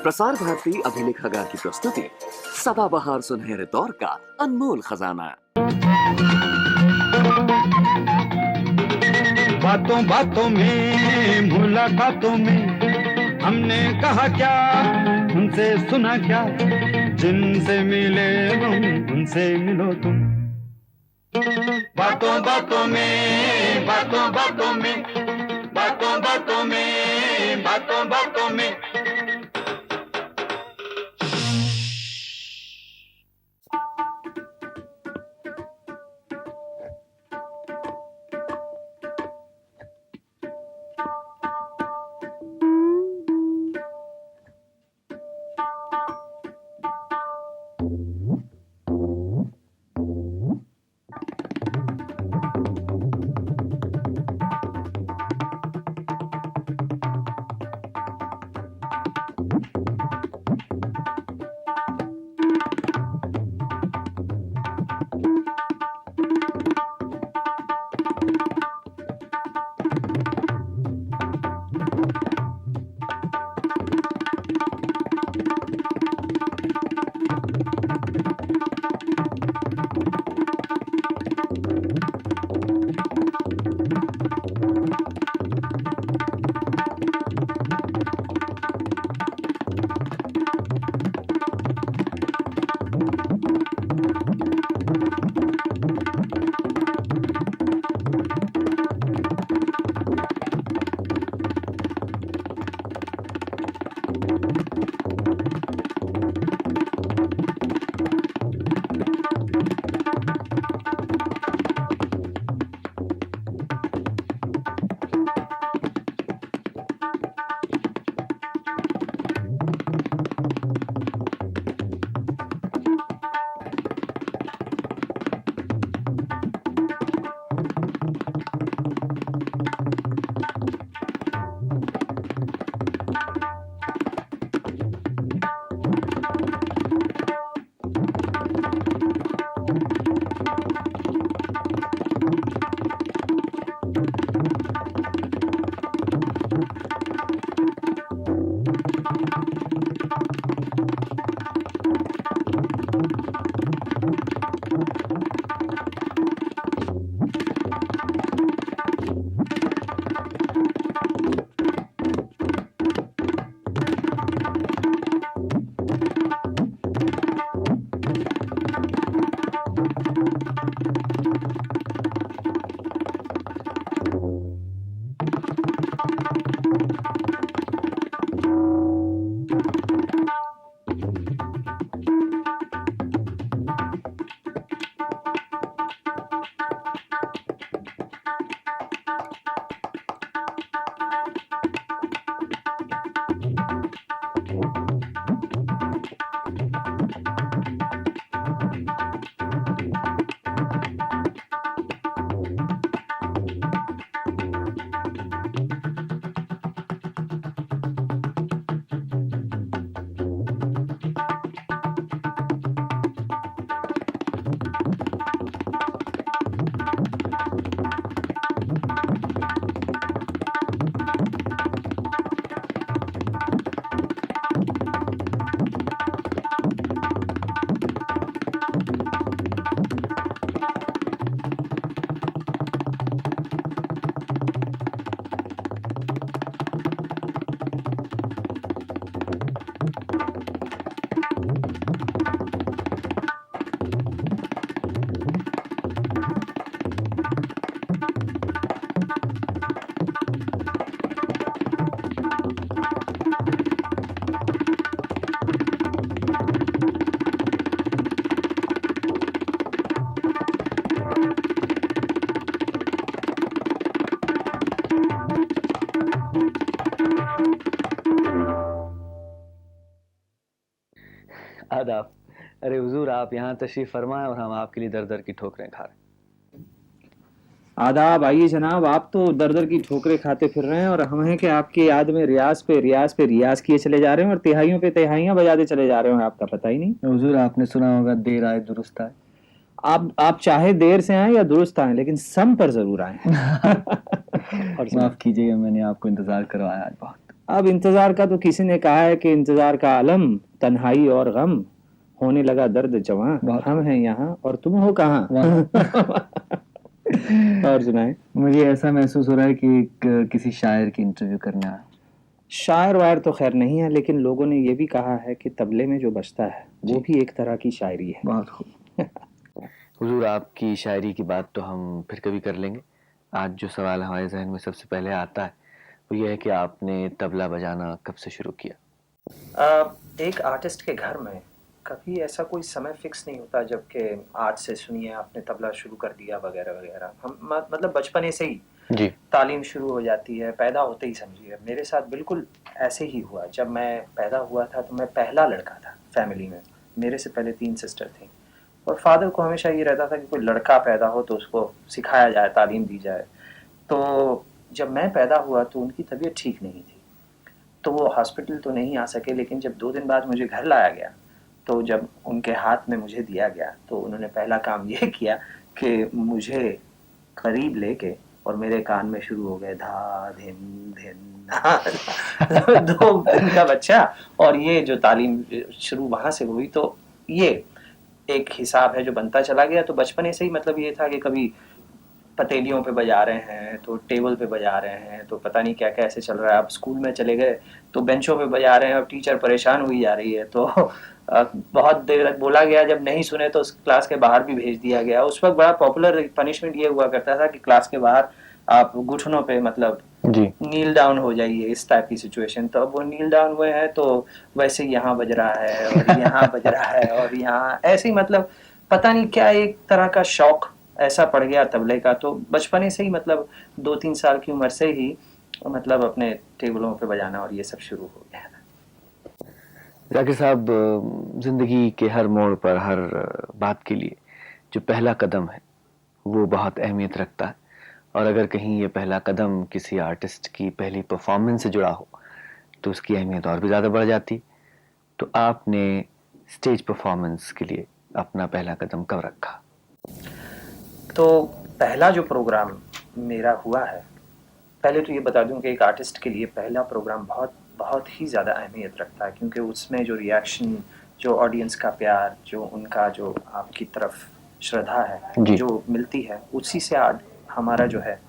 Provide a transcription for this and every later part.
प्रसार भारती अभिलेखागार की प्रस्तुति सदाबहार सुनहरे दौर का अनमोल खजाना। बातों बातों में मुलाकातों में हमने कहा क्या, उनसे सुना क्या, जिनसे मिले हम उनसे मिलो तुम। बातों बातों में, बातों बातों में, बातों बातों में, बातों बातों में। आदाब। अरे हुजूर, आप यहाँ तशरीफ फरमाएं और हम आपके लिए दर दर की ठोकरें खा रहे हैं। आदाब। आइए जनाब, आप तो दर दर की ठोकरें खाते फिर रहे हैं और हम हैं कि आपकी याद में रियाज पे रियाज किए चले जा रहे हैं और तिहाइयों पे तिहाइयां बजाते चले जा रहे हैं, आपका पता ही नहीं। हुजूर, आपने सुना होगा देर आए दुरुस्त आए। आप चाहे देर से आए या दुरुस्त आए, लेकिन सम पर जरूर आए। और माफ कीजिएगा, मैंने आपको इंतजार करवाया आज बहुत। अब इंतजार का तो किसी ने कहा है कि इंतजार का आलम तन्हाई और गम, होने लगा दर्द जवां, बहुत हम हैं यहाँ और तुम हो कहाँ। और सुनाए। मुझे ऐसा महसूस हो रहा है कि किसी शायर की इंटरव्यू करना है। शायर वायर तो खैर नहीं है, लेकिन लोगों ने ये भी कहा है कि तबले में जो बजता है वो भी एक तरह की शायरी है। बहुत खूब। हुजूर, आपकी शायरी की बात तो हम फिर कभी कर लेंगे। आज जो सवाल हमारे जहन में सबसे पहले आता है वो ये है कि आपने तबला बजाना कब से शुरू किया? एक आर्टिस्ट के घर में कभी ऐसा कोई समय फिक्स नहीं होता जबकि आज से सुनिए आपने तबला शुरू कर दिया वगैरह वगैरह। हम मतलब बचपने से ही जी। तालीम शुरू हो जाती है, पैदा होते ही समझिए। मेरे साथ बिल्कुल ऐसे ही हुआ। जब मैं पैदा हुआ था तो मैं पहला लड़का था फैमिली में। मेरे से पहले 3 सिस्टर थी और फादर को हमेशा ये रहता था कि कोई लड़का पैदा हो तो उसको सिखाया जाए, तालीम दी जाए। तो जब मैं पैदा हुआ तो उनकी तबीयत ठीक नहीं थी, तो वो हॉस्पिटल तो नहीं आ सके, लेकिन जब 2 दिन बाद मुझे घर लाया गया तो जब उनके हाथ में मुझे दिया गया तो उन्होंने पहला काम ये किया कि मुझे करीब लेके और मेरे कान में शुरू हो गए धा धिन धिन धा। 2 दिन का बच्चा, और ये जो तालीम शुरू वहाँ से हुई। तो ये एक हिसाब है जो बनता चला गया। तो बचपने से ही मतलब ये था कि कभी पतेलियों पे बजा रहे हैं तो टेबल पे बजा रहे हैं, तो पता नहीं क्या क्या ऐसे चल रहा है। अब स्कूल में चले गए तो बेंचों पे बजा रहे हैं, अब टीचर परेशान हुई जा रही है। तो बहुत देर तक बोला गया, जब नहीं सुने तो क्लास के बाहर भी भेज दिया गया। उस वक्त बड़ा पॉपुलर पनिशमेंट ये हुआ करता था कि क्लास के बाहर आप घुटनों पे मतलब जी। नील डाउन हो जाइए, इस टाइप की सिचुएशन। तो अब वो नील डाउन हुए हैं तो वैसे यहाँ बज रहा है और यहाँ बज रहा है और यहाँ ऐसे ही, मतलब पता नहीं क्या एक तरह का शौक ऐसा पड़ गया तबले का। तो बचपने से ही मतलब 2-3 साल की उम्र से ही मतलब अपने टेबलों पे बजाना और ये सब शुरू हो गया। जाकिर साहब, जिंदगी के हर मोड़ पर, हर बात के लिए जो पहला कदम है वो बहुत अहमियत रखता है, और अगर कहीं ये पहला कदम किसी आर्टिस्ट की पहली परफॉर्मेंस से जुड़ा हो तो उसकी अहमियत और भी ज़्यादा बढ़ जाती। तो आपने स्टेज परफॉर्मेंस के लिए अपना पहला कदम कब रखा? तो पहला जो प्रोग्राम मेरा हुआ है, पहले तो ये बता दूं कि एक आर्टिस्ट के लिए पहला प्रोग्राम बहुत बहुत ही ज़्यादा अहमियत रखता है, क्योंकि उसमें जो रिएक्शन, जो ऑडियंस का प्यार, जो उनका जो आपकी तरफ श्रद्धा है जी। जो मिलती है, उसी से हमारा जो है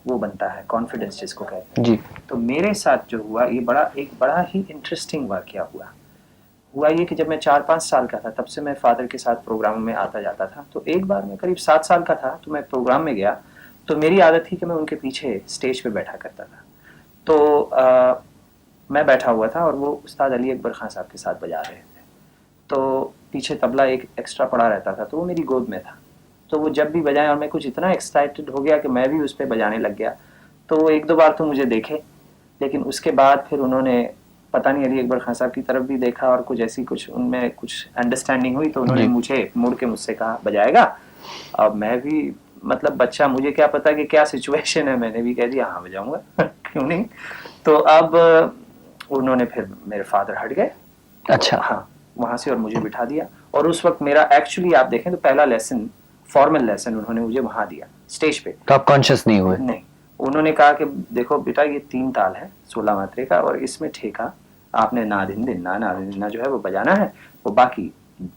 वो बनता है कॉन्फिडेंस जिसको कहते हैं। जी। तो मेरे साथ जो हुआ ये एक बड़ा ही इंटरेस्टिंग वाकया हुआ ये कि जब मैं 4-5 साल का था तब से मैं फादर के साथ प्रोग्राम में आता जाता था। तो एक बार मैं करीब 7 साल का था तो मैं प्रोग्राम में गया, तो मेरी आदत थी कि मैं उनके पीछे स्टेज पे बैठा करता था। तो मैं बैठा हुआ था और वो उस्ताद अली अकबर खान साहब के साथ बजा रहे थे। तो पीछे तबला एक एक्स्ट्रा पड़ा रहता था, तो वो मेरी गोद में था। तो वो जब भी बजाए और मैं कुछ इतना एक्साइटेड हो गया कि मैं भी उस पर बजाने लग गया। तो वो 1-2 बार तो मुझे देखे, लेकिन उसके बाद फिर उन्होंने पता नहीं अली अकबर खान साहब की तरफ भी देखा और कुछ उनमें कुछ अंडरस्टैंडिंग हुई, तो उन्होंने मुझे मुड़ के मुझसे कहा बजाएगा। अब मैं भी मतलब बच्चा, मुझे क्या पता कि क्या सिचुएशन है, मैंने भी कह दिया हाँ बजाऊंगा क्यों नहीं। तो अब उन्होंने फिर मेरे फादर हट गए। अच्छा। हाँ, वहाँ से और मुझे बिठा दिया। और उस वक्त मेरा एक्चुअली आप देखें तो पहला लेसन, फॉर्मल लेसन उन्होंने मुझे वहाँ दिया स्टेज पे। तो आप कॉन्शियस नहीं हुए? नहीं, उन्होंने कहा कि देखो बेटा ये 3 ताल है 16 मात्रे का और इसमें ठेका आपने ना दिन दिन ना जो है वो बजाना है, वो बाकी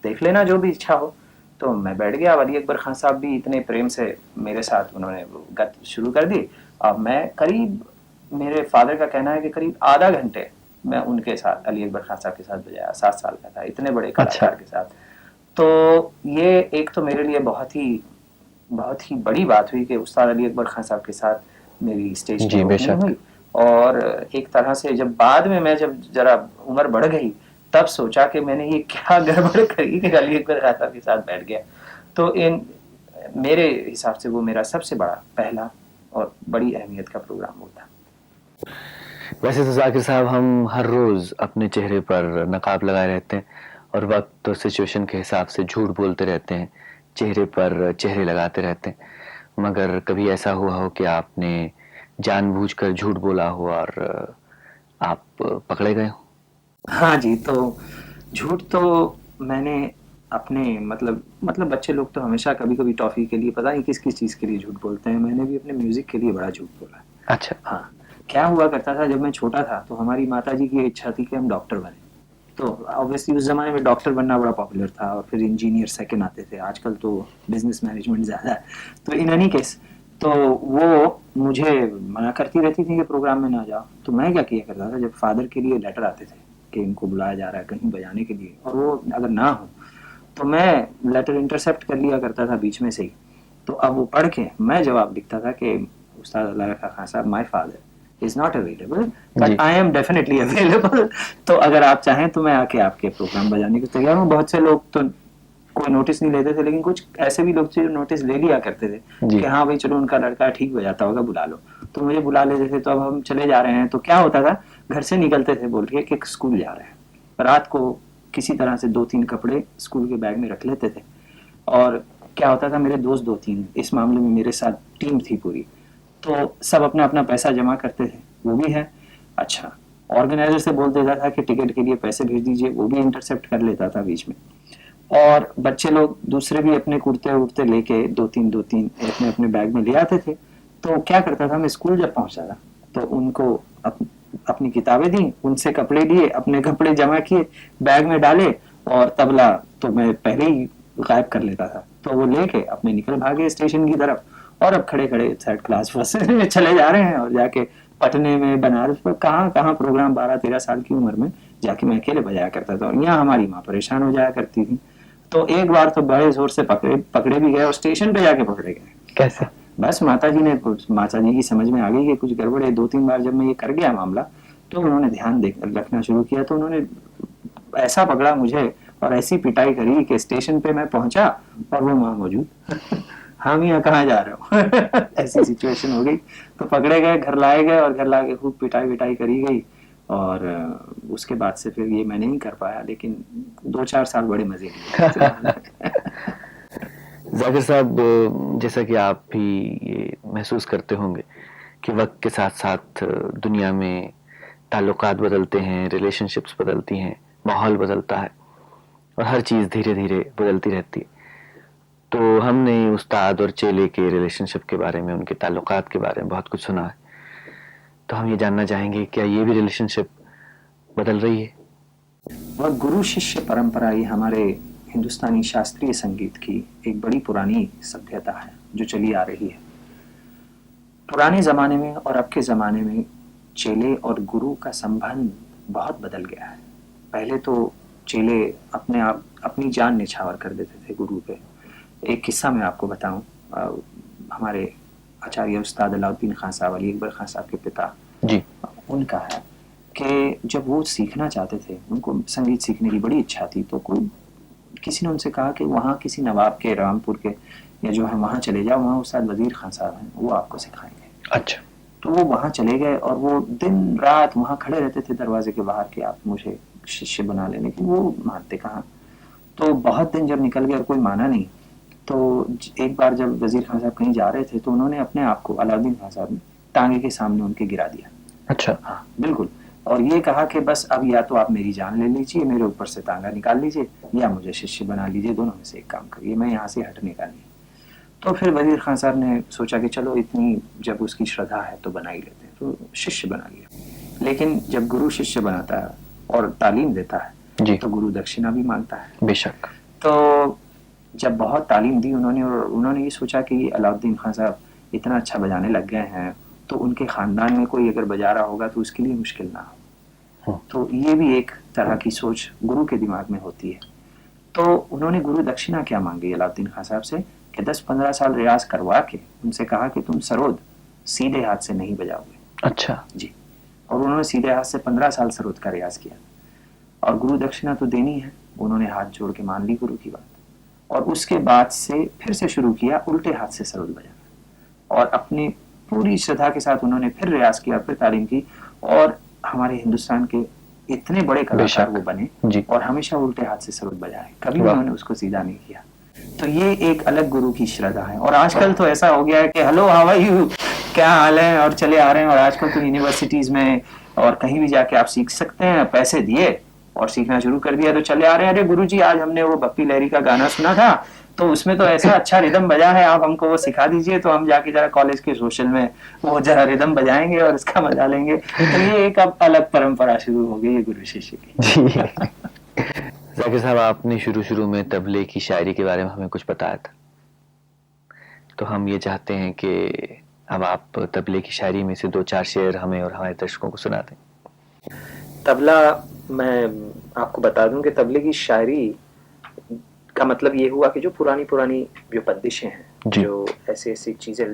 देख लेना जो भी इच्छा हो। तो मैं बैठ गया। अली अकबर खान साहब भी इतने प्रेम से मेरे साथ उन्होंने गत शुरू कर दी। अब मैं करीब, मेरे फादर का कहना है कि करीब आधा घंटे मैं उनके साथ अली अकबर खान साहब के साथ बजाया। 7 साल का था, इतने बड़े कलाकार के साथ। तो ये एक तो मेरे लिए बहुत ही बड़ी बात हुई कि उस्ताद अली अकबर खान साहब के साथ मेरी स्टेज जी, बेशक। हुई। और एक तरह से जब बाद में मैं जब जरा उम्र बढ़ गई तब सोचा कि मैंने ये क्या गड़बड़ करी कि अली अकबर खान साहब के साथ बैठ गया। तो मेरे हिसाब से वो मेरा सबसे बड़ा पहला और बड़ी अहमियत का प्रोग्राम होता। वैसे तो जाकिर साहब, हम हर रोज अपने चेहरे पर नकाब लगाए रहते हैं और वक्त और सिचुएशन के हिसाब से झूठ बोलते रहते हैं, चेहरे पर चेहरे लगाते रहते हैं, मगर कभी ऐसा हुआ हो कि आपने जानबूझकर झूठ बोला हो और आप पकड़े गए हो? हाँ जी, तो झूठ तो मैंने अपने मतलब बच्चे लोग तो हमेशा कभी कभी टॉफी के लिए पता नहीं किस किस चीज़ के लिए झूठ बोलते हैं। मैंने भी अपने म्यूजिक के लिए बड़ा झूठ बोला है। अच्छा। हाँ, क्या हुआ करता था, जब मैं छोटा था तो हमारी माता जी की इच्छा थी कि हम डॉक्टर बने। तो ऑब्वियसली उस जमाने में डॉक्टर बनना बड़ा पॉपुलर था और फिर इंजीनियर सेकंड आते थे, आजकल तो बिजनेस मैनेजमेंट ज़्यादा है। तो इन एनी केस तो वो मुझे मना करती रहती थी कि प्रोग्राम में ना जाओ। तो मैं क्या किया करता था, जब फादर के लिए लेटर आते थे कि इनको बुलाया जा रहा है कहीं बजाने के लिए और वो अगर ना हो तो मैं लेटर इंटरसेप्ट कर लिया करता था बीच में से ही। तो अब वो पढ़ के मैं जवाब लिखता था कि उस्ताद अल्लाह खान साहब, my father is not available जी। But I am definitely available. तो अगर आप चाहें तो मैं आके आपके प्रोग्राम बजाने को तैयार हूँ। बहुत से लोग तो कोई नोटिस नहीं लेते थे, लेकिन कुछ ऐसे भी लोग थे जो नोटिस ले लिया करते थे जी। कि हाँ भाई चलो उनका लड़का ठीक बजाता होगा, बुला लो। तो मुझे बुला लेते थे। तो अब हम चले जा रहे हैं तो क्या होता था, घर से निकलते थे बोल के कि स्कूल जा रहे हैं, रात को किसी तरह से 2-3 कपड़े स्कूल के बैग में रख लेते थे। और क्या होता था, मेरे दोस्त 2-3 इस मामले में मेरे साथ टीम थी पूरी, तो सब अपना अपना पैसा जमा करते थे, वो भी है। अच्छा, ऑर्गेनाइजर से बोल देता था कि टिकट के लिए पैसे भेज दीजिए, वो भी इंटरसेप्ट कर लेता था बीच में। और बच्चे लोग दूसरे भी अपने कुर्ते उड़ते लेके 2-3 अपने अपने बैग में ले आते थे। तो क्या करता था, मैं स्कूल जब पहुंचा था तो उनको अपनी किताबें दी, उनसे कपड़े लिए, अपने कपड़े जमा किए, बैग में डाले और तबला तो मैं पहले ही गायब कर लेता था। तो वो लेके अपने निकल भागे स्टेशन की तरफ और अब खड़े खड़े थर्ड क्लास बस में चले जा रहे हैं और जाके पटने में, बनारस में, कहाँ कहाँ प्रोग्राम 12-13 साल की उम्र में जाके मैं अकेले बजाया करता था। और यहाँ हमारी माँ परेशान हो जाया करती थी। तो एक बार तो बड़े जोर से पकड़े भी गए और स्टेशन पे जाके पकड़े गए। कैसे? बस माता जी की समझ में आ गई कि कुछ गड़बड़ है। 2-3 बार जब मैं ये कर गया मामला तो उन्होंने ध्यान रखना शुरू किया। तो उन्होंने ऐसा पकड़ा मुझे और ऐसी पिटाई करी कि स्टेशन पे मैं पहुंचा और वो वहां मौजूद हम यहाँ कहाँ जा रहे हो ऐसी सिचुएशन हो गई। तो पकड़े गए, घर लाए गए और घर लाके खूब पिटाई विटाई करी गई। और उसके बाद से फिर ये मैं नहीं कर पाया, लेकिन 2-4 साल बड़े मजे लिए। जाकिर साहब, जैसा कि आप भी ये महसूस करते होंगे कि वक्त के साथ साथ दुनिया में ताल्लुकात बदलते हैं, रिलेशनशिप्स बदलती हैं, माहौल बदलता है और हर चीज़ धीरे धीरे बदलती रहती है। तो हमने उस्ताद और चेले के रिलेशनशिप के बारे में, उनके ताल्लुकात के बारे में बहुत कुछ सुना है। तो हम ये जानना चाहेंगे, क्या ये भी रिलेशनशिप बदल रही है? और गुरु शिष्य परंपरा ये हमारे हिंदुस्तानी शास्त्रीय संगीत की एक बड़ी पुरानी सभ्यता है जो चली आ रही है। पुराने ज़माने में और अब के ज़माने में चेले और गुरु का संबंध बहुत बदल गया है। पहले तो चेले अपने आप अपनी जान निछावर कर देते थे गुरु पे। एक किस्सा मैं आपको बताऊं, हमारे आचार्य उस्ताद अलाउद्दीन खान साहब, अली अकबर खान साहब के पिता जी, उनका है कि जब वो सीखना चाहते थे, उनको संगीत सीखने की बड़ी इच्छा थी, तो कोई किसी ने उनसे कहा कि वहाँ किसी नवाब के, रामपुर के या जो है वहाँ चले जाओ, वहाँ उस्ताद वजीर खान साहब हैं, वो आपको सिखाएंगे। अच्छा। तो वो वहाँ चले गए और वो दिन रात वहाँ खड़े रहते थे दरवाजे के बाहर कि आप मुझे शिष्य बना लें, लेकिन वो मानते कहाँ। तो बहुत दिन जब निकल गए और कोई माना नहीं, तो एक बार जब वजीर खान साहब कहीं जा रहे थे तो उन्होंने अपने आप को अलाउद्दीन खान साहब ने टांगे के सामने उनके गिरा दिया। अच्छा। हाँ बिल्कुल। और ये कहा कि बस अब या तो आप मेरी जान ले लीजिए, मेरे ऊपर से तांगा निकाल लीजिए, या मुझे शिष्य बना लीजिए, दोनों में से एक काम करिए, मैं यहाँ से हटने का नहीं। तो फिर वजीर खान साहब ने सोचा कि चलो इतनी जब उसकी श्रद्धा है तो बना ही लेते हैं, तो शिष्य बना लिया। लेकिन जब गुरु शिष्य बनाता है और तालीम देता है जी, तो गुरु दक्षिणा भी मांगता है। बेशक। तो जब बहुत तालीम दी उन्होंने, और उन्होंने ये सोचा कि अलाउद्दीन खान साहब इतना अच्छा बजाने लग गए हैं तो उनके खानदान में कोई अगर बजा रहा होगा तो उसके लिए मुश्किल ना हो। तो ये भी एक तरह की सोच गुरु के दिमाग में होती है। तो उन्होंने गुरु दक्षिणा क्या मांगी अलाउद्दीन खान साहब से कि 10-15 साल रियाज करवा के उनसे कहा कि तुम सरोद सीधे हाथ से नहीं बजाओगे। अच्छा जी। और उन्होंने सीधे हाथ से 15 साल सरोद का रियाज किया और गुरु दक्षिणा तो देनी है। उन्होंने हाथ जोड़ के मान ली गुरु की बात और उसके बाद से फिर से शुरू किया उल्टे हाथ से सरोद बजाना और अपनी पूरी श्रद्धा के साथ उन्होंने फिर रियाज किया, फिर तालीम की और हमारे हिंदुस्तान के इतने बड़े कलाकार वो बने जी। और हमेशा उल्टे हाथ से सरोद बजाए, कभी उन्होंने उसको सीधा नहीं किया। तो ये एक अलग गुरु की श्रद्धा है। और आजकल तो ऐसा हो गया है कि हेलो हाउ आर यू, क्या हाल है, और चले आ रहे हैं। और आजकल तो यूनिवर्सिटीज में और कहीं भी जाके आप सीख सकते हैं, पैसे दिए और सीखना शुरू कर दिया तो चले आ रहे हैं। अरे गुरुजी आज हमने वो बप्पी लहरी का गाना सुना था तो उसमें तो ऐसा अच्छा रिदम बजा है, आप हमको वो सिखा दीजिए तो हम जाके जरा कॉलेज के सोशल में वो जरा रिदम बजाएंगे और इसका मजा लेंगे। तो ये एक अब अलग परंपरा शुरू हो गई है गुरु शिष्य की। जी जाकिर साहब, आपने शुरू में तबले की शायरी के बारे में हमें कुछ बताया था, तो हम ये चाहते हैं कि अब आप तबले की शायरी में से 2-4 शेर हमें और हमारे दर्शकों को सुना दें। तबला, मैं आपको बता दूं कि तबले की शायरी का मतलब ये हुआ कि जो पुरानी पुरानी जो बंदिशें हैं, जो ऐसी ऐसी चीजें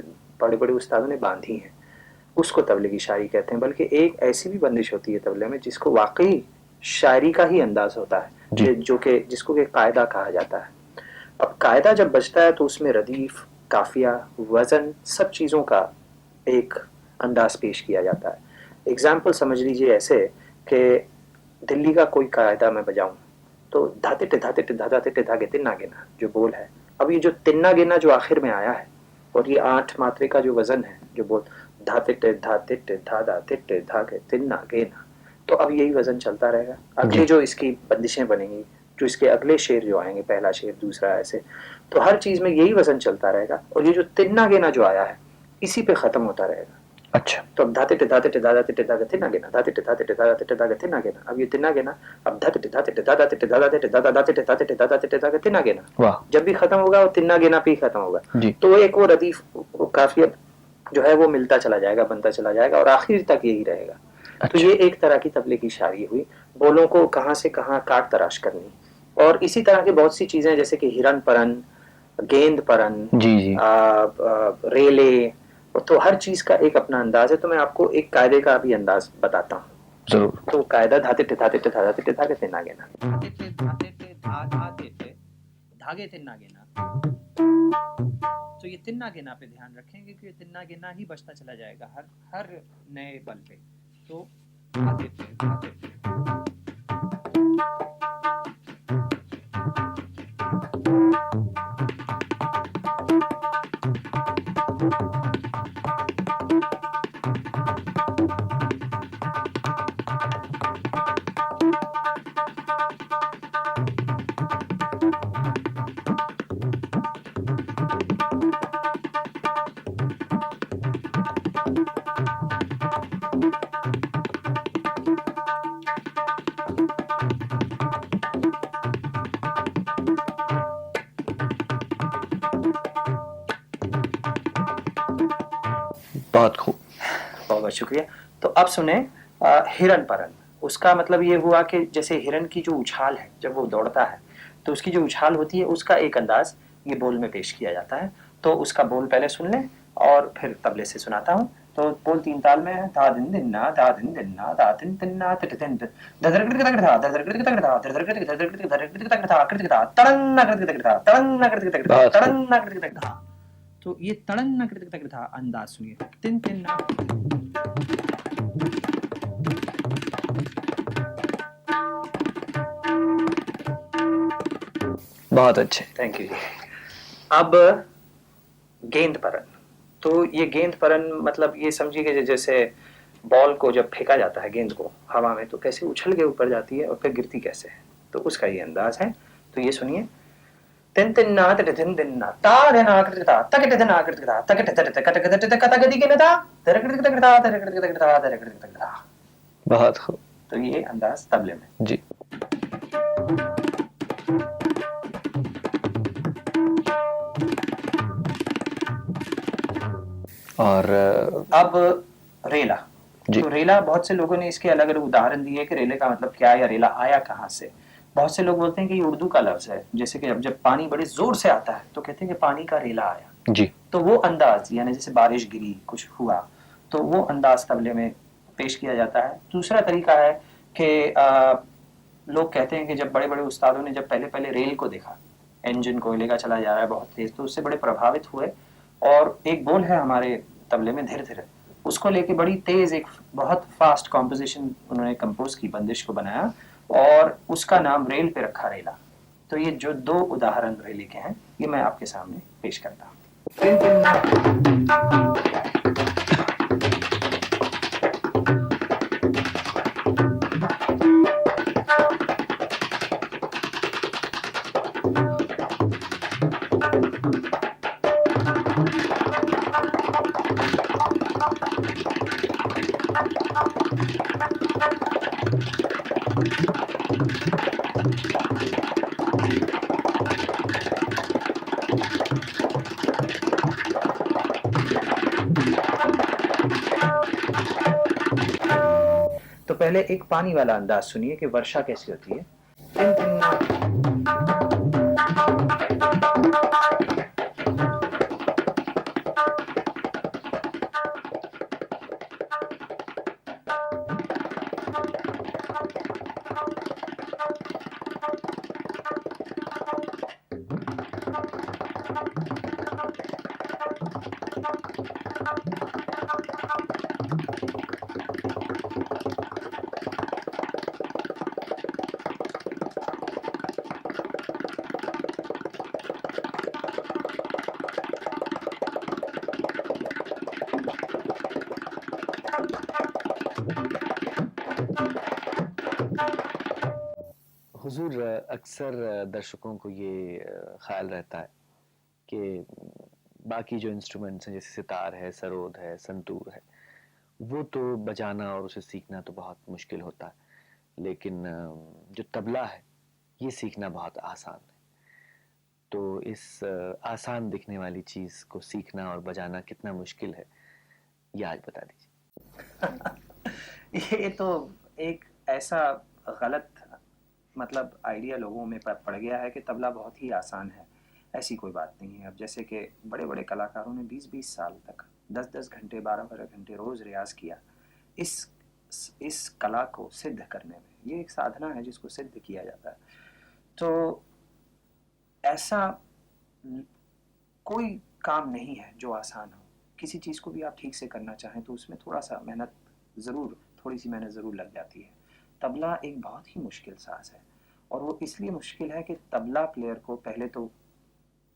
बड़े बड़े उस्तादों ने बांधी हैं, उसको तबले की शायरी कहते हैं। बल्कि एक ऐसी भी बंदिश होती है तबले में जिसको वाकई शायरी का ही अंदाज होता है, जो कि जिसको कि कायदा कहा जाता है। अब कायदा जब बजता है तो उसमें रदीफ, काफिया, वजन, सब चीजों का एक अंदाज पेश किया जाता है। एग्जाम्पल समझ लीजिए ऐसे कि दिल्ली का कोई कायदा मैं बजाऊं तो धाते टे धाते टे धाते टे धागे तिन्ना गिना जो बोल है। अब ये जो तिन्ना गिना जो आखिर में आया है और ये 8 मात्रे का जो वजन है, जो बोल धाते टे धाते टे धाते टे धागे तिन्ना गिना, तो अब यही वजन चलता रहेगा। अगले जो इसकी बंदिशें बनेंगी, जो इसके अगले शेर जो आएंगे, पहला शेर, दूसरा, ऐसे, तो हर चीज में यही वजन चलता रहेगा। और ये जो तिन्ना गिना जो आया है इसी पे खत्म होता रहेगा। अच्छा, तो अब धाते टे धाते टे धाते टे धागे तिन्ना गिना, धाते टे धाते टे धाते टे धागे तिन्ना गिना। अब ये तिन्ना गिना, अब धाते टे धाते टे धाते टे धाते टे धाते टे धाते टे धाते टे धागे तिन्ना गिना। वाह, जब भी खत्म होगा वो तिन्ना गिना पे ही खत्म होगा। जी। तो एक वो रदीफ, वो काफियत जो है वो मिलता चला जाएगा, बनता चला जाएगा और आखिर तक यही रहेगा। तो ये एक तरह की तबले की शायरी हुई, बोलों को कहाँ से कहाँ काट तराश करनी। और इसी तरह की बहुत सी चीजें जैसे कि हिरन परन, गेंद परन, जी रेले, तो हर चीज का एक अपना अंदाज है। तो मैं आपको एक कायदे का भी अंदाज बताता हूँ। जरूर। तो कायदा धाते टे धाते टे धाते टे धागे तिन्ना गिना, धाते टे धागे तिन्ना गिना। तो ये तिन्ना गिना पे ध्यान रखेंगे कि तिन्ना गिना ही बचता चला जाएगा हर नए बल पे। तो धाते टे धाते टे। बहुत खूब, बहुत बहुत शुक्रिया। तो अब सुने हिरन परन। उसका मतलब ये हुआ कि जैसे हिरन की जो उछाल है, जब वो दौड़ता है तो उसकी जो उछाल होती है उसका एक अंदाज ये बोल में पेश किया जाता है। तो उसका बोल पहले सुन लें और फिर तबले से सुनाता हूँ। तो बोल 3 ताल में है, धा दिन दिन्ना धा दिन दिन्ना धा दिन तिन्ना तिट दिन ददरकृत तक धा ददरकृत तक धा ददरकृत तक धा कृत धा तड़न्ना कृत तक धा तड़न्ना कृत तक धा तड़न्ना कृत तक धा। तो ये तड़न्ना कृत तक धा अंदाज सुनिए। तिन तिन्ना, बहुत अच्छे। थैंक यू जी। अब गेंद परन। तो ये गेंद परन मतलब ये समझिए कि जैसे बॉल को जब फेंका जाता है, गेंद को हवा में, तो कैसे उछल के ऊपर जाती है और फिर गिरती कैसे है, तो उसका ये अंदाज है। तो ये सुनिए। तिन तिन्ना तिट तिन तिन्ना ता देना कृत ता तक देना कृत ता तक तक तक तक तक तक तक दी के ता दरकृत तक ता दरकृत तक ता दरकृत तक ता। बहुत खूब। तो ये अंदाज तबले में जी। और अब रेला। तो रेला, बहुत से लोगों ने इसके अलग अलग उदाहरण दिए कि रेले का मतलब क्या है या रेला आया कहाँ से। बहुत से लोग बोलते हैं कि ये उर्दू का लफ्ज है, जैसे कि जब पानी बड़े जोर से आता है तो कहते हैं कि पानी का रेला आया जी। तो वो अंदाज, यानी जैसे बारिश गिरी, कुछ हुआ, तो वो अंदाज तबले में पेश किया जाता है। दूसरा तरीका है कि लोग कहते हैं कि जब बड़े बड़े उस्तादों ने जब पहले पहले रेल को देखा, इंजन कोयले का चला जा रहा है बहुत तेज, तो उससे बड़े प्रभावित हुए और एक बोल है हमारे तबले में धीरे धीरे, उसको लेके बड़ी तेज एक बहुत फास्ट कॉम्पोजिशन उन्होंने कंपोज की, बंदिश को बनाया और उसका नाम रेल पे रखा, रेला। तो ये जो 2 उदाहरण रेले के हैं ये मैं आपके सामने पेश करता हूँ। पहले एक पानी वाला अंदाज सुनिए कि वर्षा कैसी होती है। Tin tin. हुजूर, अक्सर दर्शकों को ये ख्याल रहता है कि बाकी जो इंस्ट्रूमेंट्स हैं जैसे सितार है, सरोद है, संतूर है, वो तो बजाना और उसे सीखना तो बहुत मुश्किल होता है, लेकिन जो तबला है ये सीखना बहुत आसान है। तो इस आसान दिखने वाली चीज़ को सीखना और बजाना कितना मुश्किल है, ये आज बता दीजिए। ये तो एक ऐसा गलत मतलब आइडिया लोगों में पड़ गया है कि तबला बहुत ही आसान है। ऐसी कोई बात नहीं है। अब जैसे कि बड़े बड़े कलाकारों ने 20-20 साल तक 10-10 घंटे 12-12 घंटे रोज़ रियाज किया इस कला को सिद्ध करने में। ये एक साधना है जिसको सिद्ध किया जाता है। तो ऐसा कोई काम नहीं है जो आसान हो। किसी चीज़ को भी आप ठीक से करना चाहें तो उसमें थोड़ी सी मेहनत ज़रूर लग जाती है। तबला एक बहुत ही मुश्किल साज है और वो इसलिए मुश्किल है कि तबला प्लेयर को पहले तो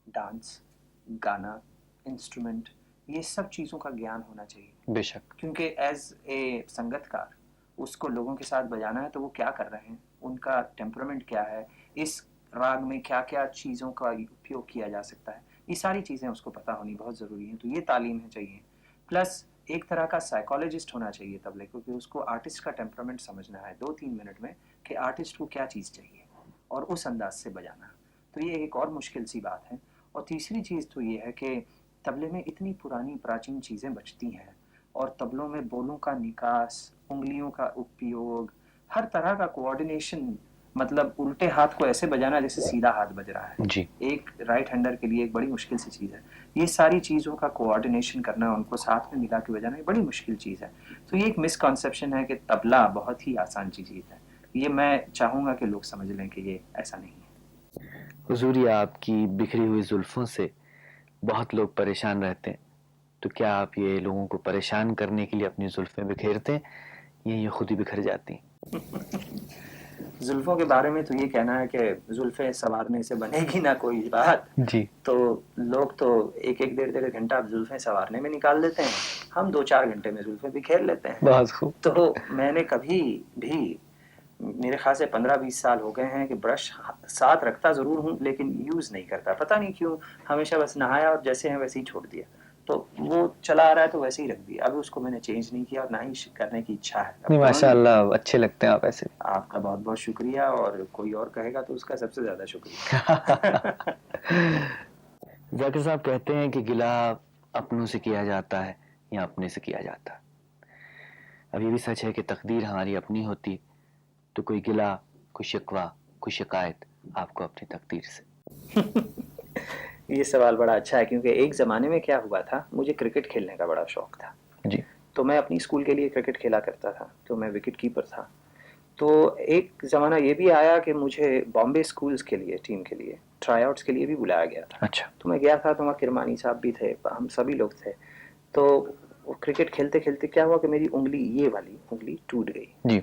डांस, गाना, इंस्ट्रूमेंट, ये सब चीज़ों का ज्ञान होना चाहिए। बेशक, क्योंकि एज ए संगतकार उसको लोगों के साथ बजाना है तो वो क्या कर रहे हैं, उनका टेम्परामेंट क्या है, इस राग में क्या क्या चीज़ों का उपयोग किया जा सकता है, ये सारी चीज़ें उसको पता होनी बहुत ज़रूरी है। तो ये तालीम है चाहिए। प्लस एक तरह का साइकोलॉजिस्ट होना चाहिए तबले को, क्योंकि उसको आर्टिस्ट का टेम्परामेंट समझना है 2-3 मिनट में कि आर्टिस्ट को क्या चीज़ चाहिए और उस अंदाज से बजाना। तो ये एक और मुश्किल सी बात है। और तीसरी चीज़ तो ये है कि तबले में इतनी पुरानी प्राचीन चीज़ें बजती हैं और तबलों में बोलों का निकास, उंगलियों का उपयोग, हर तरह का कोऑर्डिनेशन, मतलब उल्टे हाथ को ऐसे बजाना जैसे सीधा हाथ बज रहा है जी। एक राइट हैंडर के लिए एक बड़ी मुश्किल सी चीज़ है। ये सारी चीज़ों का कोऑर्डिनेशन करना, उनको साथ में मिला के बजाना, ये बड़ी मुश्किल चीज़ है। तो ये एक मिसकॉन्सेप्शन है कि तबला बहुत ही आसान चीज़ है। ये मैं चाहूँगा कि लोग समझ लें कि ये ऐसा नहीं है। हुजूर, ये आपकी बिखरी हुई जुल्फों से बहुत लोग परेशान रहते हैं, तो क्या आप ये लोगों को परेशान करने के लिए अपनी जुल्फें बिखेरते हैं या ये खुद ही बिखर जाती हैं? जुल्फों के बारे में तो ये कहना है कि जुल्फें संवारने से बनेगी ना कोई बात। जी। तो लोग तो एक एक 1.5 घंटा जुल्फें संवारने में निकाल देते हैं, हम 2-4 घंटे में जुल्फें बिखेर लेते हैं। बहुत खूब। तो मैंने कभी भी, मेरे ख्याल से 15-20 साल हो गए हैं कि ब्रश साथ रखता ज़रूर हूँ लेकिन यूज़ नहीं करता। पता नहीं क्यों, हमेशा बस नहाया और जैसे हैं वैसे ही छोड़ दिया। तो वो चला आ रहा है तो वैसे ही रख दिया। अभी उसको मैंने चेंज नहीं किया और ना ही करने की इच्छा है। नहीं, माशाअल्लाह, अच्छे लगते हैं आप ऐसे। आपका बहुत बहुत शुक्रिया, और कोई और कहेगा तो उसका सबसे ज़्यादा शुक्रिया। जाकिर साहब कहते हैं कि गिला अपनों से किया जाता है या अपने से किया जाता है। अब ये भी सच है कि तकदीर हमारी अपनी होती, तो कोई गिला, कोई शिकवा, कोई शिकायत आपको अपनी तकदीर से। ये सवाल बड़ा अच्छा है, क्योंकि एक ज़माने में क्या हुआ था, मुझे क्रिकेट खेलने का बड़ा शौक था जी। तो मैं अपनी स्कूल के लिए क्रिकेट खेला करता था, तो मैं विकेट कीपर था। तो एक ज़माना ये भी आया कि मुझे बॉम्बे स्कूल्स के लिए, टीम के लिए, ट्राई आउट्स के लिए भी बुलाया गया था। अच्छा। तो मैं गया था, तो वहाँ किरमानी साहब भी थे, हम सभी लोग थे। तो क्रिकेट खेलते खेलते क्या हुआ कि मेरी उंगली, ये वाली उंगली टूट गई जी।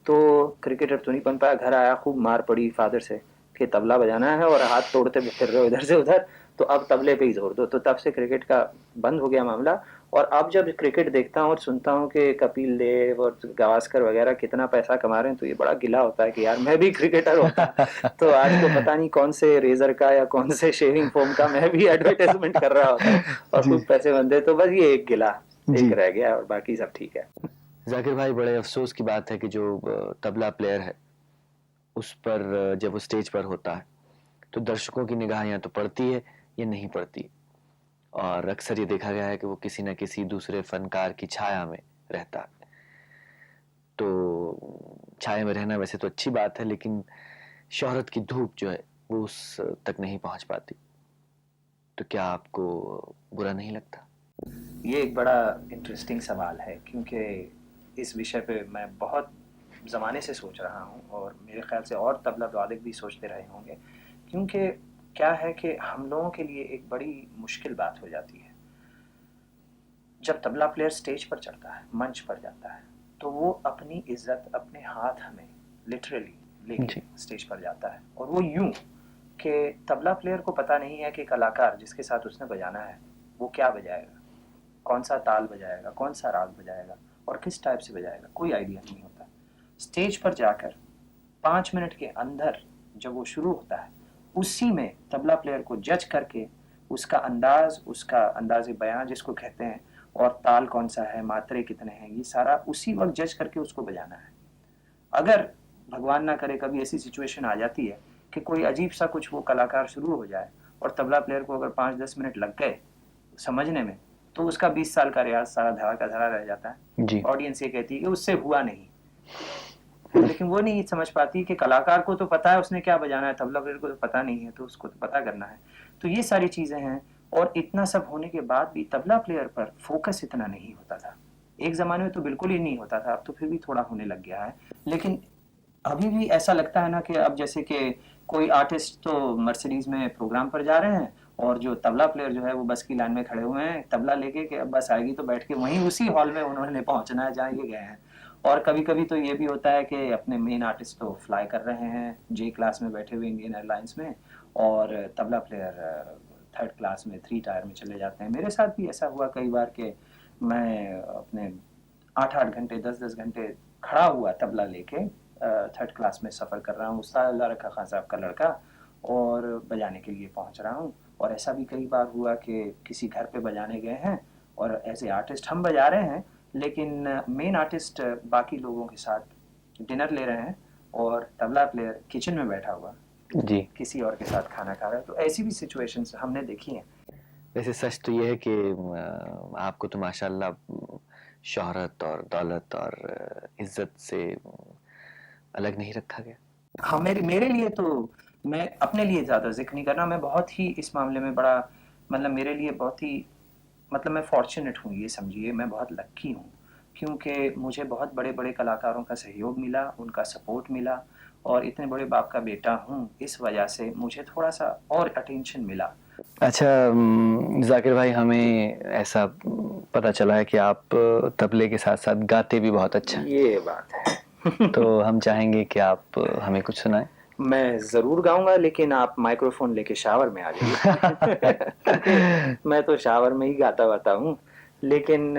तो क्रिकेटर तो नहीं बन पाया। घर आया, खूब मार पड़ी फादर से कि तबला बजाना है और हाथ तोड़ते फिर रहे हो इधर से उधर, तो अब तबले पे ही जोर दो। तो तब से क्रिकेट का बंद हो गया मामला। और अब जब क्रिकेट देखता हूँ और सुनता हूँ कि कपिल देव और गावस्कर वगैरह कितना पैसा कमा रहे हैं, तो ये बड़ा गिला होता है कि यार मैं भी क्रिकेटर होता। तो आज तो पता नहीं कौन से रेजर का या कौन से शेविंग फोम का मैं भी एडवर्टाइजमेंट कर रहा होता और खूब पैसे बनते। तो बस ये एक गिला एक रह गया और बाकी सब ठीक है। जाकिर भाई, बड़े अफसोस की बात है कि जो तबला प्लेयर है उस पर जब वो स्टेज पर होता है तो दर्शकों की निगाह या तो पड़ती है या नहीं पड़ती, और अक्सर ये देखा गया है कि वो किसी न किसी दूसरे फनकार की छाया में रहता है। तो छाया में रहना वैसे तो अच्छी बात है, लेकिन शोहरत की धूप जो है वो उस तक नहीं पहुंच पाती, तो क्या आपको बुरा नहीं लगता? ये एक बड़ा इंटरेस्टिंग सवाल है, क्योंकि इस विषय पे मैं बहुत ज़माने से सोच रहा हूँ और मेरे ख्याल से और तबला वादक भी सोचते रहे होंगे। क्योंकि क्या है कि हम लोगों के लिए एक बड़ी मुश्किल बात हो जाती है जब तबला प्लेयर स्टेज पर चढ़ता है, मंच पर जाता है, तो वो अपनी इज्जत अपने हाथ में लिटरली लेके जी। स्टेज पर जाता है। और वो यूं कि तबला प्लेयर को पता नहीं है कि कलाकार जिसके साथ उसने बजाना है वो क्या बजाएगा, कौन सा ताल बजाएगा, कौन सा राग बजाएगा और किस टाइप से बजाएगा, कोई आइडिया नहीं होता। स्टेज पर जाकर 5 मिनट के अंदर जब वो शुरू होता है, उसी में तबला प्लेयर को जज करके उसका अंदाज बयां जिसको कहते हैं, और ताल कौन सा है, मात्रे कितने हैं, ये सारा उसी वक्त जज करके उसको बजाना है। अगर भगवान ना करे कभी ऐसी सिचुएशन आ जाती है कि कोई अजीब सा कुछ वो कलाकार शुरू हो जाए और तबला प्लेयर को अगर 5-10 मिनट लग गए समझने में, तो उसका 20 साल का रियाज सारा धरा का धरा रह जाता है। जी। ऑडियंस ये कहती है कि उससे हुआ नहीं, लेकिन वो नहीं समझ पाती कि कलाकार को तो पता है उसने क्या बजाना है, तबला प्लेयर को तो पता नहीं है, तो उसको तो पता करना है। तो ये सारी चीजें हैं, और इतना सब होने के बाद भी तबला प्लेयर पर फोकस इतना नहीं होता था। एक जमाने में तो बिल्कुल ही नहीं होता था, अब तो फिर भी थोड़ा होने लग गया है। लेकिन अभी भी ऐसा लगता है ना कि अब जैसे कि कोई आर्टिस्ट तो मर्सिडीज में प्रोग्राम पर जा रहे हैं और जो तबला प्लेयर जो है वो बस की लाइन में खड़े हुए हैं तबला लेके कि अब बस आएगी तो बैठ के वहीं उसी हॉल में उन्होंने पहुंचना है जहाँ ये गए हैं। और कभी कभी तो ये भी होता है कि अपने मेन आर्टिस्ट तो फ्लाई कर रहे हैं जे क्लास में बैठे हुए इंडियन एयरलाइंस में, और तबला प्लेयर 3rd क्लास में 3 टायर में चले जाते हैं। मेरे साथ भी ऐसा हुआ कई बार कि मैं अपने 8-8 घंटे 10-10 घंटे खड़ा हुआ तबला लेके 3rd क्लास में सफ़र कर रहा हूँ, उस्ताद अल्लाह रखा खान साहब का लड़का, और बजाने के लिए पहुँच रहा हूँ। और ऐसा भी कई बार हुआ कि किसी घर पे बजाने गए हैं और एज ए आर्टिस्ट हम बजा रहे हैं, लेकिन मेन आर्टिस्ट बाकी लोगों के साथ डिनर ले रहे हैं और तबला प्लेयर किचन में बैठा हुआ जी। किसी और के साथ खाना खा रहा है। तो ऐसी भी सिचुएशंस हमने देखी हैं। वैसे सच तो ये है कि आपको तो माशाल्लाह शोहरत और दौलत और इज्जत से अलग नहीं रखा गया। हाँ, मेरे लिए तो, मैं अपने लिए ज़्यादा जिक्र नहीं करना, मैं बहुत ही इस मामले में बड़ा, मतलब मेरे लिए बहुत ही, मतलब मैं फॉर्चुनेट हूँ, ये समझिए मैं बहुत लक्की हूँ, क्योंकि मुझे बहुत बड़े बड़े कलाकारों का सहयोग मिला, उनका सपोर्ट मिला, और इतने बड़े बाप का बेटा हूँ, इस वजह से मुझे थोड़ा सा और अटेंशन मिला। अच्छा जाकिर भाई, हमें ऐसा पता चला है कि आप तबले के साथ साथ गाते भी बहुत अच्छा हैं। ये बात है। तो हम चाहेंगे कि आप हमें कुछ सुनाएं। मैं ज़रूर गाऊंगा, लेकिन आप माइक्रोफोन लेके शावर में आ जाइए। मैं तो शावर में ही गाता वाता हूँ, लेकिन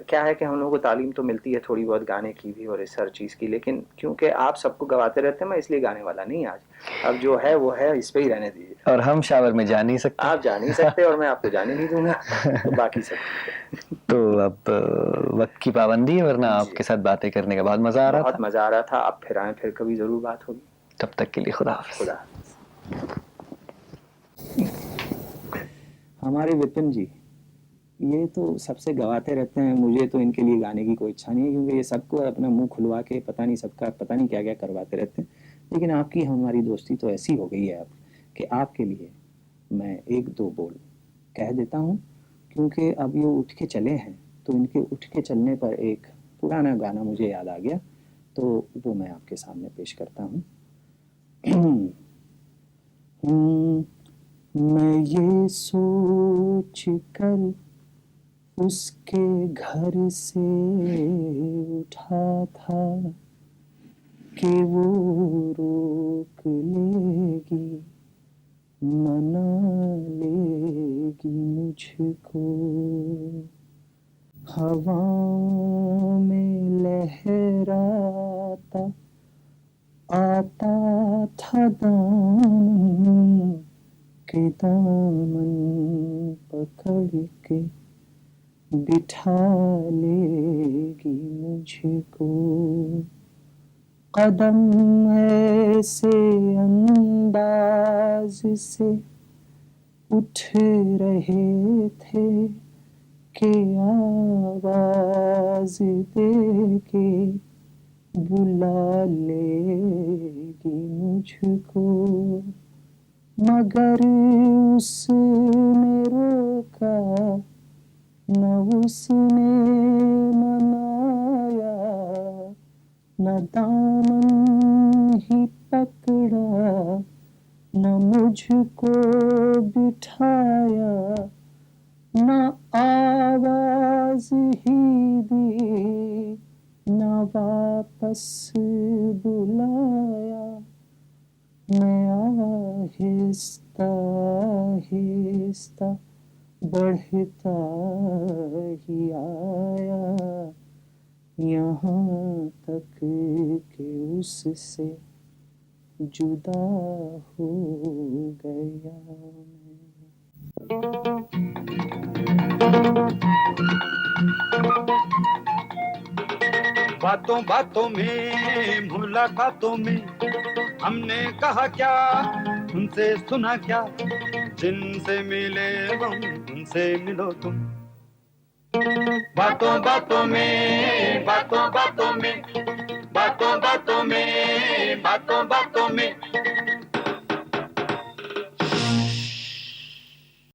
क्या है कि हम लोगों को तालीम तो मिलती है थोड़ी बहुत गाने की भी और इस हर चीज़ की, लेकिन क्योंकि आप सबको गवाते रहते हैं मैं इसलिए गाने वाला नहीं आज। अब जो है वो है, इस पे ही रहने दीजिए। और हम शावर में जा नहीं सकते। आप जा नहीं सकते और मैं आपको जाने नहीं दूंगा, तो बाकी सब ठीक है। तो अब वक्त की पाबंदी है, वरना आपके साथ बातें करने का बहुत मजा आ रहा था। बहुत मज़ा आ रहा था। आप फिर आए, फिर कभी ज़रूर बात होगी। तब तक के लिए खुदा हाफिज़। खुदा। हमारे विपिन जी, ये तो सबसे गवाते रहते हैं, मुझे तो इनके लिए गाने की कोई इच्छा नहीं है, क्योंकि ये सबको अपना मुंह खुलवा के पता नहीं सबका पता नहीं क्या क्या करवाते रहते हैं। लेकिन आपकी हमारी दोस्ती तो ऐसी हो गई है अब कि आपके लिए मैं 1-2 बोल कह देता हूँ, क्योंकि अब ये उठ के चले हैं, तो इनके उठ के चलने पर एक पुराना गाना मुझे याद आ गया, तो वो मैं आपके सामने पेश करता हूँ। मैं ये सोच कर उसके घर से उठा था कि वो रोक लेगी, मना लेगी मुझको। हवाओं में लहराता आता था दामन के, दामन पकड़ के बिठा लेगी मुझको। कदम ऐसे अंदाज से उठ रहे थे कि आवाज दे के बुला लेगी मुझको, मगर उसने रोका न उसने मनाया, न दामन ही पकड़ा न मुझको बिठाया, न आवाज ही दी न वापस बुलाया। मैं आहिस्ता आहिस्ता बढ़ता ही आया, यहाँ तक कि उससे जुदा हो गया मैं। बातों बातों में मुलाकातों में हमने कहा क्या, उनसे सुना क्या, जिनसे मिले हम उनसे मिलो तुम। बातों बातों में, बातों बातों में, बातों बातों में, बातों बातों में